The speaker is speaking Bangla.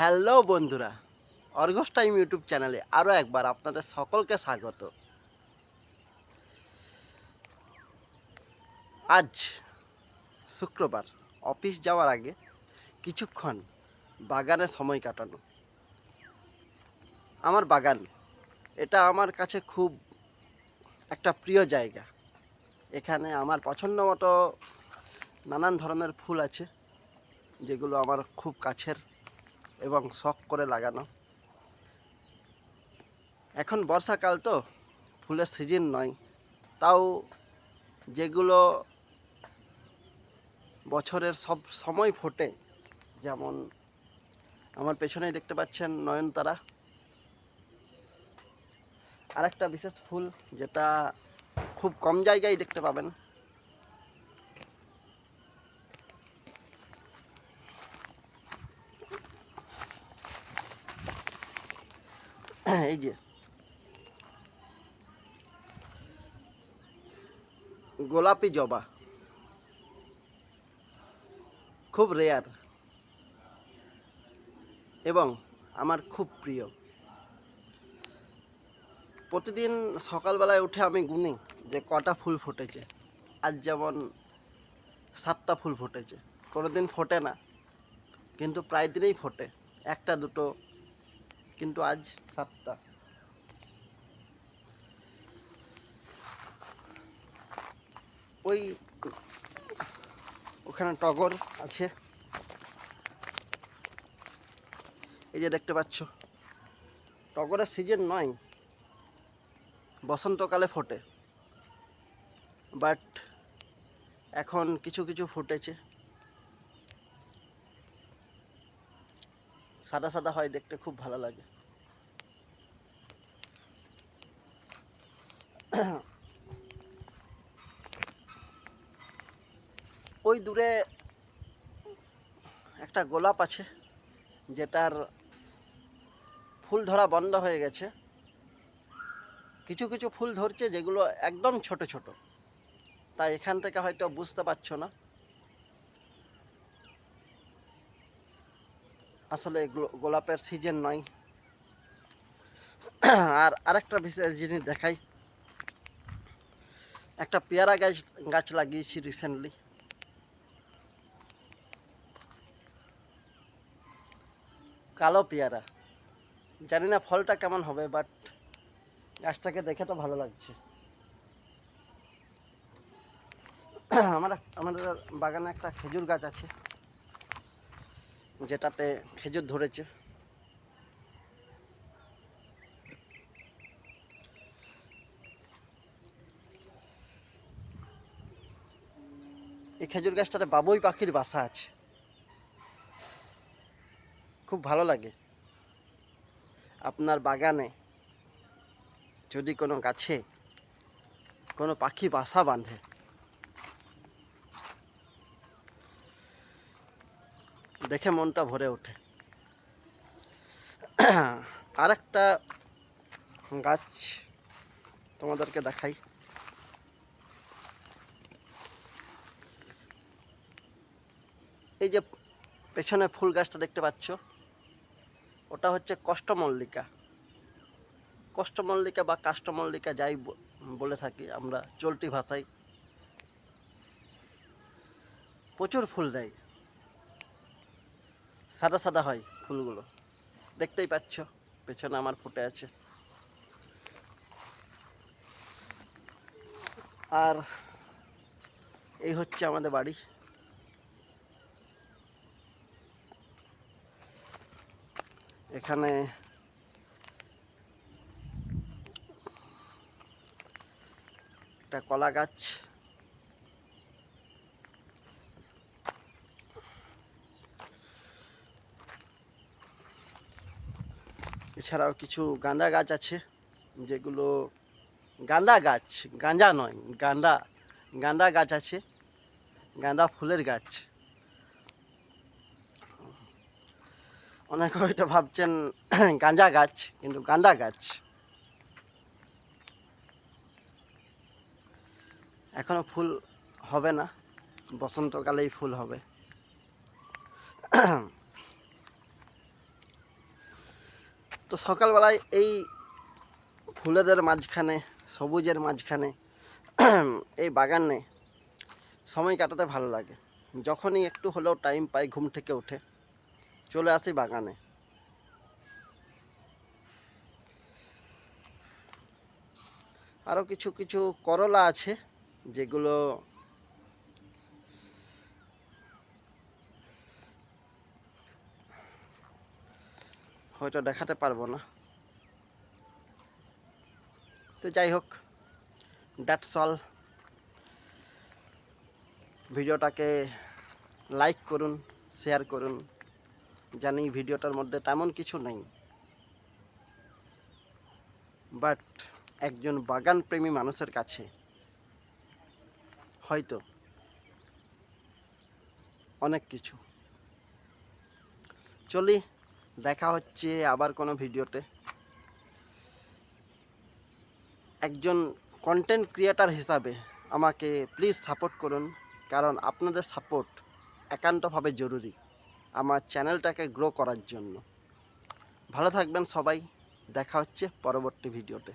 হ্যালো বন্ধুরা, অর্গস টাইম ইউটিউব চ্যানেলে আরও একবার আপনাদের সকলকে স্বাগত। আজ শুক্রবার, অফিস যাওয়ার আগে কিছুক্ষণ বাগানে সময় কাটানো। আমার বাগান, এটা আমার কাছে খুব একটা প্রিয় জায়গা। এখানে আমার পছন্দ মতো নানান ধরনের ফুল আছে, যেগুলো আমার খুব কাছের এবং শখ করে লাগানো। এখন বর্ষাকাল তো, ফুলের সিজন নয়, তাও যেগুলো বছরের সব সময় ফোটে, যেমন আমার পেছনেই দেখতে পাচ্ছেন নয়নতারা। আরেকটা বিশেষ ফুল যেটা খুব কম জায়গায় দেখতে পাবেন, এই যে গোলাপি জবা, খুব রেয়ার এবং আমার খুব প্রিয়। প্রতিদিন সকালবেলায় উঠে আমি গুনি যে কটা ফুল ফুটেছে। আজ যেমন 7টা ফুল ফুটেছে। কোনোদিন ফোটে না, কিন্তু প্রায় দিনেই ফোটে, একটা দুটো, কিন্তু আজ 7টা। ওই ওখানে টগর আছে, এই যে দেখতে পাচ্ছ। টগরের সিজন নয়, বসন্তকালে ফোটে, বাট এখন কিছু কিছু ফুটেছে। সাদা সাদা হয়, দেখতে খুব ভালো লাগে। ওই দূরে একটা গোলাপ আছে, যেটার ফুল ধরা বন্ধ হয়ে গেছে। কিছু কিছু ফুল ধরছে যেগুলো একদম ছোট ছোট, তাই এখান থেকে হয়তো বুঝতে পারছো না। আসলে গোলাপের সিজন নয়। আর আরেকটা বিশেষ জিনিস দেখাই, একটা পেয়ারা গাছ লাগিয়েছি রিসেন্টলি। কালো পেয়ারা, জানি না ফলটা কেমন হবে, বাট গাছটাকে দেখে তো ভালো লাগছে। আমাদের বাগানে একটা খেজুর গাছ আছে, যেটাতে খেজুর ধরেছে। এই খেজুর গাছটাতে বাবুই পাখির বাসা আছে, খুব ভালো লাগে। আপনার বাগানে যদি কোনো গাছে কোনো পাখি বাসা বাঁধে, দেখে মনটা ভরে ওঠে। আরেকটা গাছ তোমাদেরকে দেখাই, এই যে পেছনে ফুল গাছটা দেখতে পাচ্ছ, ওটা হচ্ছে কষ্টমল্লিকা। কষ্টমল্লিকা বা কাষ্টমল্লিকা, যাই বলে থাকি আমরা চলতি ভাষায়। প্রচুর ফুল দেয়, সাদা সাদা হয় ফুলগুলো, দেখতেই পাচ্ছ পেছনে আমার ফুটে আছে। আর এই হচ্ছে আমাদের বাড়ি। এখানে একটা কলা গাছ, এছাড়াও কিছু গাঁদা গাছ আছে, যেগুলো গাঁদা গাছ, গাঁজা নয়, গাঁদা গাঁদা গাছ আছে, গাঁদা ফুলের গাছ। অনেকে হয়তো ভাবছেন গাঁজা গাছ, কিন্তু গাঁদা গাছ। এখনো ফুল হবে না, বসন্তকালেই ফুল হবে। তো সকালবেলায় এই ফুলেদের মাঝখানে, সবুজের মাঝখানে এই বাগানে সময় কাটাতে ভালো লাগে। যখনই একটু হলেও টাইম পাই ঘুম থেকে উঠে চলে আসি বাগানে। আরও কিছু কিছু করলা আছে যেগুলো হয়তো দেখাতে পারবো না। তো যাই হোক, দ্যাটস অল। ভিডিওটাকে লাইক করুন, শেয়ার করুন। জানি ভিডিওটার মধ্যে তেমন কিছু নেই, বাট একজন বাগান প্রেমী মানুষের কাছে হয়তো অনেক কিছু। চলি, দেখা হচ্ছে আবার কোনো ভিডিওতে। একজন কন্টেন্ট ক্রিয়েটার হিসাবে আমাকে প্লিজ সাপোর্ট করুন, কারণ আপনাদের সাপোর্ট একান্তভাবে জরুরি আমার চ্যানেলটাকে গ্রো করার জন্য। ভালো থাকবেন সবাই, দেখা হচ্ছে পরবর্তী ভিডিওতে।